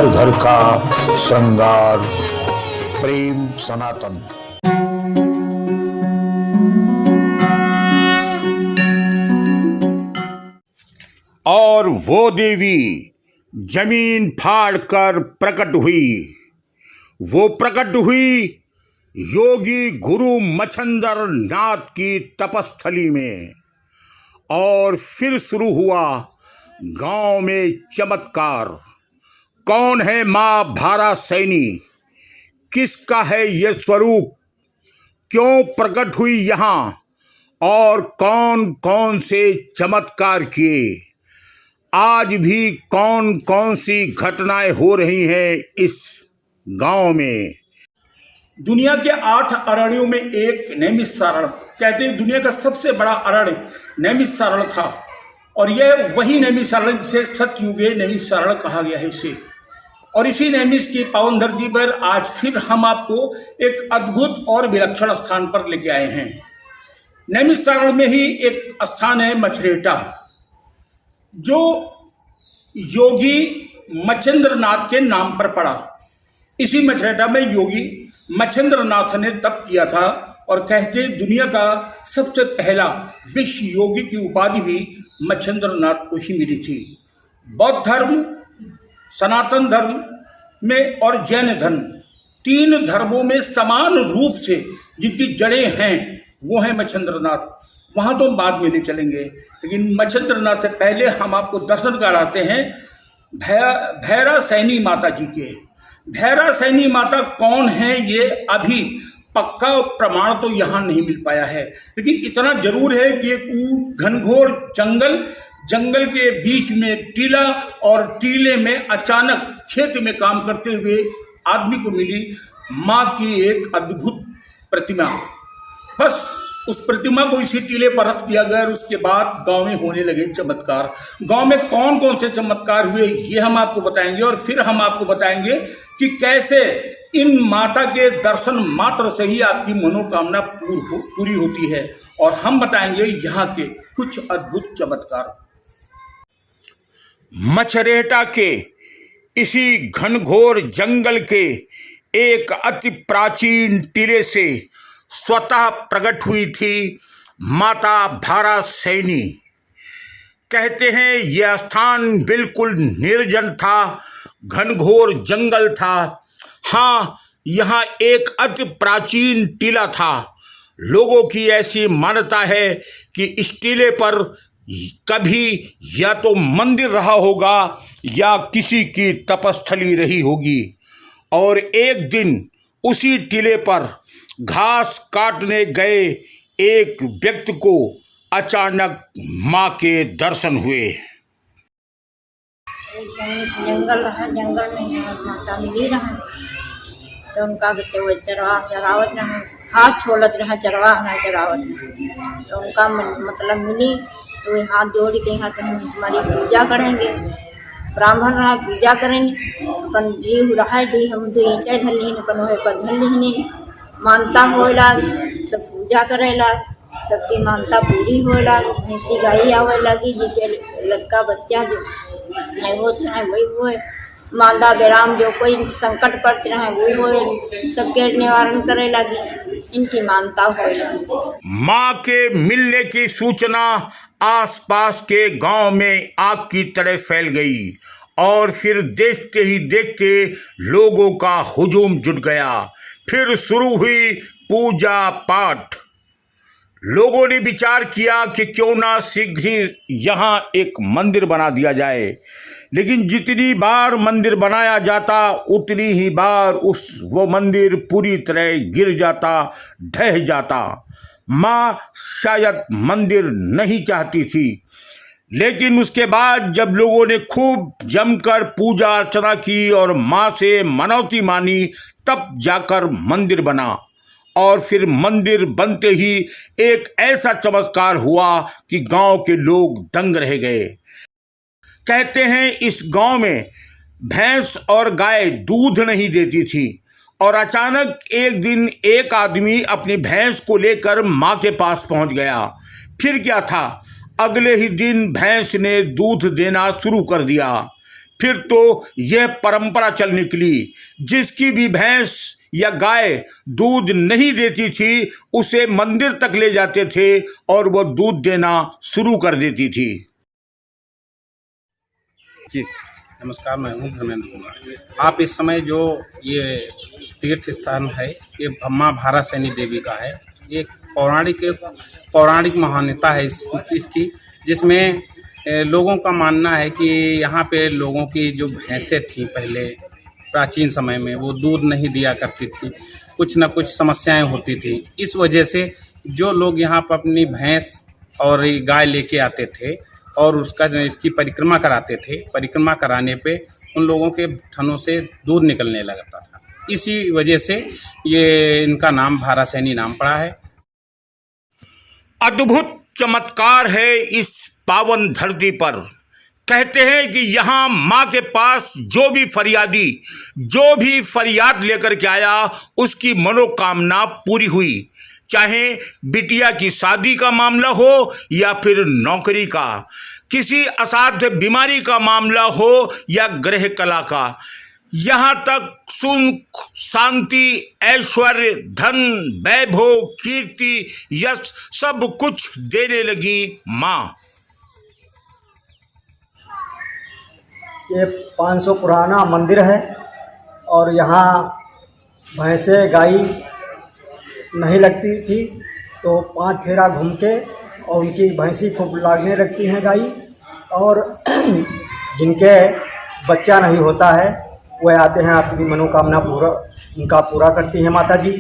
घर घर का श्रृंगार। प्रेम सनातन। और वो देवी जमीन फाड़ कर प्रकट हुई। वो प्रकट हुई योगी गुरु मच्छंदर नाथ की तपस्थली में। और फिर शुरू हुआ गांव में चमत्कार। कौन है माँ भारा सैनी? किसका है ये स्वरूप? क्यों प्रकट हुई यहाँ? और कौन कौन से चमत्कार किए? आज भी कौन कौन सी घटनाएं हो रही हैं इस गांव में? दुनिया के 8 अरण्यों में एक नैमिषारण्य, कहते हैं दुनिया का सबसे बड़ा अरण्य नैमिषारण्य था। और यह वही नैमिषारण्य जिसे सतयुगे नैमिषारण्य कहा गया है इसे। और इसी नैमिष की पावन धरती पर आज फिर हम आपको एक अद्भुत और विलक्षण स्थान पर लेके आए हैं। नैमिषारण्य में ही एक स्थान है मछरेटा, जो योगी मच्छेंद्र नाथ के नाम पर पड़ा। इसी मछरेटा में योगी मच्छेंद्र नाथ ने तप किया था। और कहते दुनिया का सबसे पहला विश्व योगी की उपाधि भी मच्छेंद्र नाथ को ही मिली थी। बौद्ध धर्म, सनातन धर्म में और जैन धर्म, 3 धर्मों में समान रूप से जिनकी जड़ें हैं वो हैं मच्छेंद्र नाथ। वहां तो हम बाद में नहीं चलेंगे, लेकिन मच्छेंद्र नाथ से पहले हम आपको दर्शन कराते हैं भैरा सैनी माता जी के। भैरा सैनी माता कौन है ये अभी पक्का प्रमाण तो यहाँ नहीं मिल पाया है, लेकिन इतना जरूर है कि एक घनघोर जंगल के बीच में टीला, और टीले में अचानक खेत में काम करते हुए आदमी को मिली माँ की एक अद्भुत प्रतिमा। बस उस प्रतिमा को इसी टीले पर रख दिया गया। और उसके बाद गांव में होने लगे चमत्कार। गांव में कौन कौन से चमत्कार हुए ये हम आपको बताएंगे। और फिर हम आपको बताएंगे कि कैसे इन माता के दर्शन मात्र से ही आपकी मनोकामना पूरी होती है। और हम बताएंगे यहाँ के कुछ अद्भुत चमत्कार। मछरेटा के इसी घनघोर जंगल के एक अति प्राचीन टीले से स्वतः प्रकट हुई थी माता भारा सैनी। कहते हैं यह स्थान बिल्कुल निर्जन था, घनघोर जंगल था। हाँ, यहाँ एक अति प्राचीन टीला था। लोगों की ऐसी मान्यता है कि इस टीले पर कभी या तो मंदिर रहा होगा या किसी की तपस्थली रही होगी। और एक दिन उसी टीले पर घास काटने गए एक व्यक्ति को अचानक माँ के दर्शन हुए। जंगल रहा, जंगल में माता मिली रहा, तो उनका बच्चे चरावत रहा, हाथ छोड़त रहा, चरवा ना चरावत रहा। तो उनका मतलब मिली तो वे हाथ जोड़ के यहाँ तो हम हमारी पूजा करेंगे। ब्राह्मण रहा पूजा करेंगे, अपन री रहा डी हम तो ईंटे धर ली, अपन वह पर धर ली, मानता होएला, सब पूजा करेला, सबकी मानता पूरी होएला। भैंसी गाई आवे लगी, जिसे लड़का बच्चा जो है वो वही हुए, मांदा बेराम जो कोई संकट पड़ते रहे वही हुए, सबके निवारण करे लगी। इनकी मानता होएला। माँ के मिलने की सूचना आसपास के गांव में आग की तरह फैल गई। और फिर देखते ही देखते लोगों का हुजूम जुट गया। फिर शुरू हुई पूजा पाठ। लोगों ने विचार किया कि क्यों ना शीघ्र ही यहाँ एक मंदिर बना दिया जाए। लेकिन जितनी बार मंदिर बनाया जाता उतनी ही बार वो मंदिर पूरी तरह गिर जाता, ढह जाता। माँ शायद मंदिर नहीं चाहती थी, लेकिन उसके बाद जब लोगों ने खूब जमकर पूजा अर्चना की और माँ से मनौती मानी, तब जाकर मंदिर बना। और फिर मंदिर बनते ही एक ऐसा चमत्कार हुआ कि गांव के लोग दंग रह गए। कहते हैं इस गांव में भैंस और गाय दूध नहीं देती थी। और अचानक एक दिन एक आदमी अपनी भैंस को लेकर माँ के पास पहुंच गया। फिर क्या था, अगले ही दिन भैंस ने दूध देना शुरू कर दिया। फिर तो यह परंपरा चल निकली, जिसकी भी भैंस या गाय दूध नहीं देती थी उसे मंदिर तक ले जाते थे और वो दूध देना शुरू कर देती थी। जी नमस्कार, मैं हूँ धर्मेंद्र कुमार। आप इस समय जो ये तीर्थ स्थान है ये माँ भारसैनी देवी का है। एक पौराणिक महान्यता है इसकी, जिसमें लोगों का मानना है कि यहाँ पे लोगों की जो भैंसें थीं पहले प्राचीन समय में वो दूध नहीं दिया करती थी, कुछ न कुछ समस्याएं होती थी। इस वजह से जो लोग यहाँ पर अपनी भैंस और गाय लेके आते थे और इसकी परिक्रमा कराते थे, परिक्रमा कराने पे उन लोगों के थनों से दूध निकलने लगता था। इसी वजह से ये इनका नाम भारसैनी नाम पड़ा है। अद्भुत चमत्कार है इस पावन धरती पर। कहते हैं कि यहाँ माँ के पास जो भी फरियादी जो भी फरियाद लेकर के आया उसकी मनोकामना पूरी हुई, चाहे बिटिया की शादी का मामला हो या फिर नौकरी का, किसी असाध्य बीमारी का मामला हो या गृह कला का, यहाँ तक सुख शांति ऐश्वर्य धन वैभव कीर्ति यश सब कुछ देने लगी माँ। ये 500 पुराना मंदिर है और यहाँ भैंसे गाय नहीं लगती थी, तो 5 फेरा घूम के और उनकी भैंसी खूब लागने लगती हैं गाय, और जिनके बच्चा नहीं होता है वह आते हैं, आपकी मनोकामना उनका पूरा करती हैं माता जी।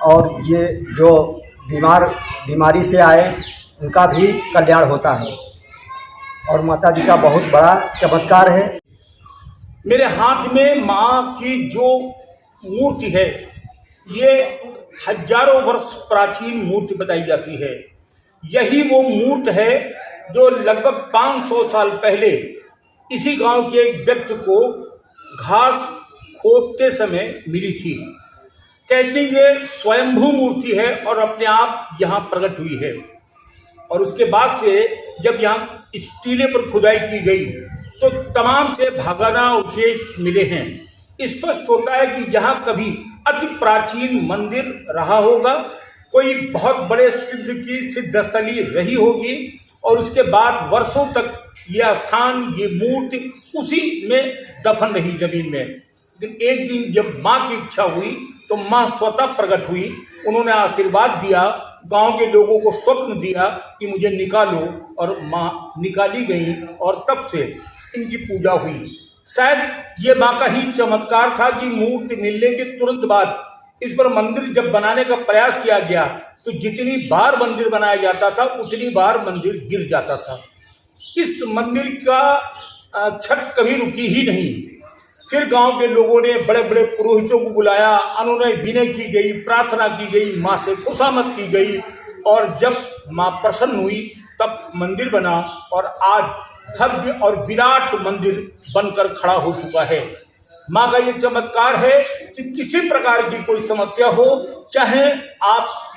और ये जो बीमारी से आए उनका भी कल्याण होता है और माता जी का बहुत बड़ा चमत्कार है। मेरे हाथ में माँ की जो मूर्ति है ये हजारों वर्ष प्राचीन मूर्ति बताई जाती है। यही वो मूर्ति है जो लगभग 500 साल पहले इसी गांव के एक व्यक्ति को घास खोदते समय मिली थी। कहते ये स्वयंभू मूर्ति है और अपने आप यहाँ प्रकट हुई है। और उसके बाद से जब यहाँ इस टीले पर खुदाई की गई तो तमाम से भागाना अवशेष मिले हैं। स्पष्ट होता है कि यहाँ कभी अति प्राचीन मंदिर रहा होगा, कोई बहुत बड़े सिद्ध की सिद्धस्थली रही होगी और उसके बाद वर्षों तक यह स्थान ये मूर्ति उसी में दफन रही जमीन में। लेकिन एक दिन जब माँ की इच्छा हुई तो माँ स्वतः प्रकट हुई, उन्होंने आशीर्वाद दिया, गांव के लोगों को स्वप्न दिया कि मुझे निकालो, और माँ निकाली गई और तब से इनकी पूजा हुई। शायद ये माँ का ही चमत्कार था कि मूर्ति मिलने के तुरंत बाद इस पर मंदिर जब बनाने का प्रयास किया गया तो जितनी बार मंदिर बनाया जाता था उतनी बार मंदिर गिर जाता था। इस मंदिर का छत कभी रुकी ही नहीं। फिर गांव के लोगों ने बड़े बड़े पुरोहितों को बुलाया, अनुनय विनय की गई, प्रार्थना की गई, माँ से खुशामद की गई, और जब माँ प्रसन्न हुई तब मंदिर बना और आज भव्य और विराट मंदिर बनकर खड़ा हो चुका है। माँ का ये चमत्कार है कि किसी प्रकार की कोई समस्या हो, चाहे आप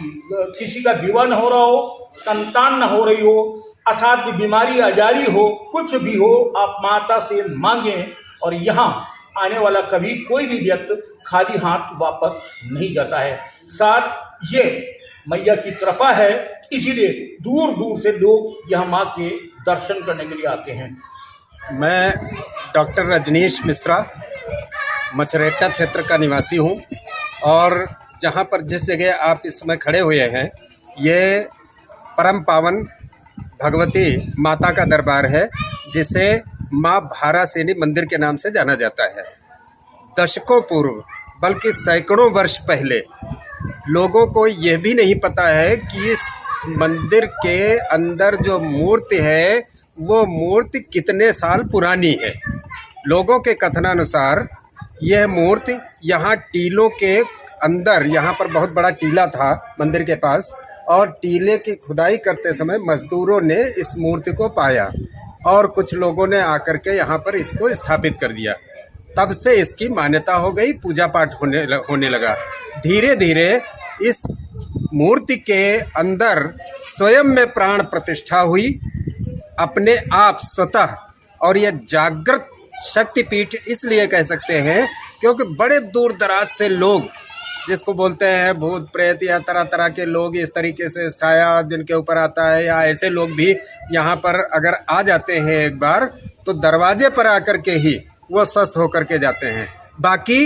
किसी का विवाह न हो रहा हो, संतान न हो रही हो, असाध्य बीमारी आजारी हो, कुछ भी हो, आप माता से मांगें और यहाँ आने वाला कभी कोई भी व्यक्ति खाली हाथ वापस नहीं जाता है। साथ ये मैया की कृपा है, इसीलिए दूर दूर से लोग यहाँ माँ के दर्शन करने के लिए आते हैं। मैं डॉक्टर रजनीश मिश्रा मछरेटा क्षेत्र का निवासी हूँ और जहाँ पर जिस जगह आप इस समय खड़े हुए हैं ये परम पावन भगवती माता का दरबार है, जिसे माँ भारसैनी मंदिर के नाम से जाना जाता है। दशकों पूर्व बल्कि सैकड़ों वर्ष पहले लोगों को यह भी नहीं पता है कि इस मंदिर के अंदर जो मूर्ति है वो मूर्ति कितने साल पुरानी है। लोगों के कथनानुसार यह मूर्ति यहाँ टीलों के अंदर, यहाँ पर बहुत बड़ा टीला था मंदिर के पास, और टीले की खुदाई करते समय मजदूरों ने इस मूर्ति को पाया और कुछ लोगों ने आकर के यहाँ पर इसको स्थापित कर दिया। तब से इसकी मान्यता हो गई, पूजा पाठ होने लगा। धीरे धीरे इस मूर्ति के अंदर स्वयं में प्राण प्रतिष्ठा हुई अपने आप स्वतः, और यह जागृत शक्तिपीठ इसलिए कह सकते हैं क्योंकि बड़े दूर दराज से लोग, जिसको बोलते हैं भूत प्रेत या तरह तरह के लोग, इस तरीके से साया जिनके ऊपर आता है, या ऐसे लोग भी यहाँ पर अगर आ जाते हैं एक बार तो दरवाजे पर आकर के ही वो स्वस्थ होकर के जाते हैं। बाकी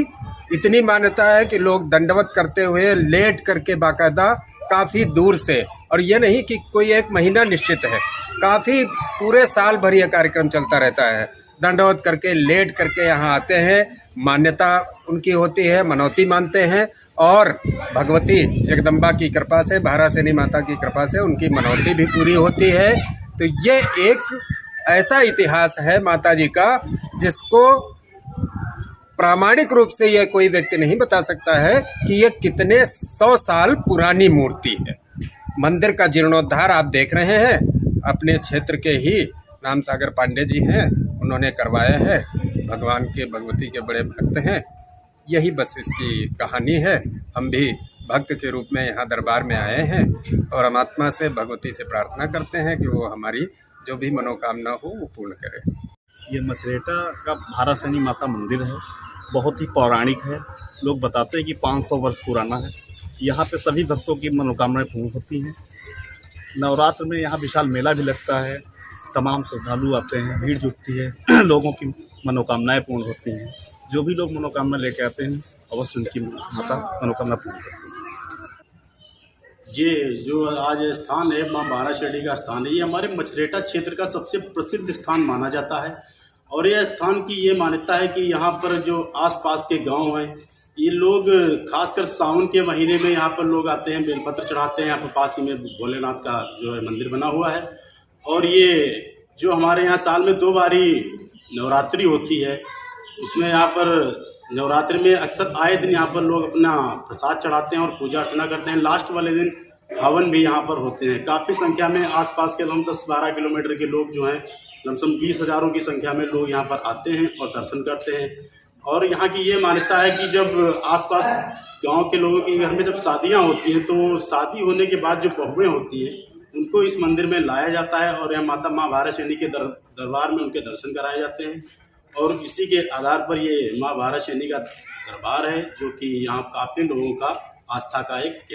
इतनी मान्यता है कि लोग दंडवत करते हुए लेट करके बाकायदा काफ़ी दूर से, और ये नहीं कि कोई एक महीना निश्चित है, काफ़ी पूरे साल भर ये कार्यक्रम चलता रहता है। दंडवत करके लेट करके यहाँ आते हैं, मान्यता उनकी होती है, मनौती मानते हैं, और भगवती जगदम्बा की कृपा से, भारासेनी माता की कृपा से उनकी मनौती भी पूरी होती है। तो ये एक ऐसा इतिहास है माता जी का जिसको प्रामाणिक रूप से ये कोई व्यक्ति नहीं बता सकता है कि ये कितने 100 साल पुरानी मूर्ति है। मंदिर का जीर्णोद्धार आप देख रहे हैं, अपने क्षेत्र के ही राम सागर पांडे जी हैं, उन्होंने करवाया है। भगवान के भगवती के बड़े भक्त हैं, यही बस इसकी कहानी है। हम भी भक्त के रूप में यहाँ दरबार में आए हैं और परमात्मा से, भगवती से प्रार्थना करते हैं कि वो हमारी जो भी मनोकामना हो वो पूर्ण करे। ये मछरेटा का भारासेनी माता मंदिर है, बहुत ही पौराणिक है। लोग बताते हैं कि 500 वर्ष पुराना है। यहाँ पे सभी भक्तों की मनोकामनाएं पूर्ण होती हैं। नवरात्र में यहाँ विशाल मेला भी लगता है, तमाम श्रद्धालु आते हैं, भीड़ जुटती है, लोगों की मनोकामनाएं पूर्ण होती हैं। जो भी लोग मनोकामना लेके आते हैं अवश्य उनकी माता मनोकामना पूर्ण करती है। ये जो आज स्थान है माँ भारासेनी का स्थान है, ये हमारे मछरेटा क्षेत्र का सबसे प्रसिद्ध स्थान माना जाता है। और यह स्थान की ये मान्यता है कि यहाँ पर जो आसपास के गांव हैं, ये लोग खासकर सावन के महीने में यहाँ पर लोग आते हैं, बेलपत्र चढ़ाते हैं। यहाँ पर पास ही में भोलेनाथ का जो है मंदिर बना हुआ है। और ये जो हमारे यहाँ साल में 2 बारी नवरात्रि होती है, उसमें यहाँ पर नवरात्रि में अक्सर आए दिन यहाँ पर लोग अपना प्रसाद चढ़ाते हैं और पूजा अर्चना करते हैं। लास्ट वाले दिन हवन भी यहाँ पर होते हैं। काफ़ी संख्या में आसपास के 10-12 किलोमीटर के लोग जो हैं, लमसम 20,000 की संख्या में लोग यहाँ पर आते हैं और दर्शन करते हैं। और यहाँ की ये मान्यता है कि जब आसपास गांव के लोगों के घर में जब शादियाँ होती हैं, तो शादी होने के बाद जो बहुएँ होती हैं उनको इस मंदिर में लाया जाता है और यहाँ माता माँ भारासेनी के दरबार में उनके दर्शन कराए जाते हैं। और इसी के आधार पर ये माँ भारासेनी का दरबार है, जो कि यहाँ काफ़ी लोगों का आस्था का एक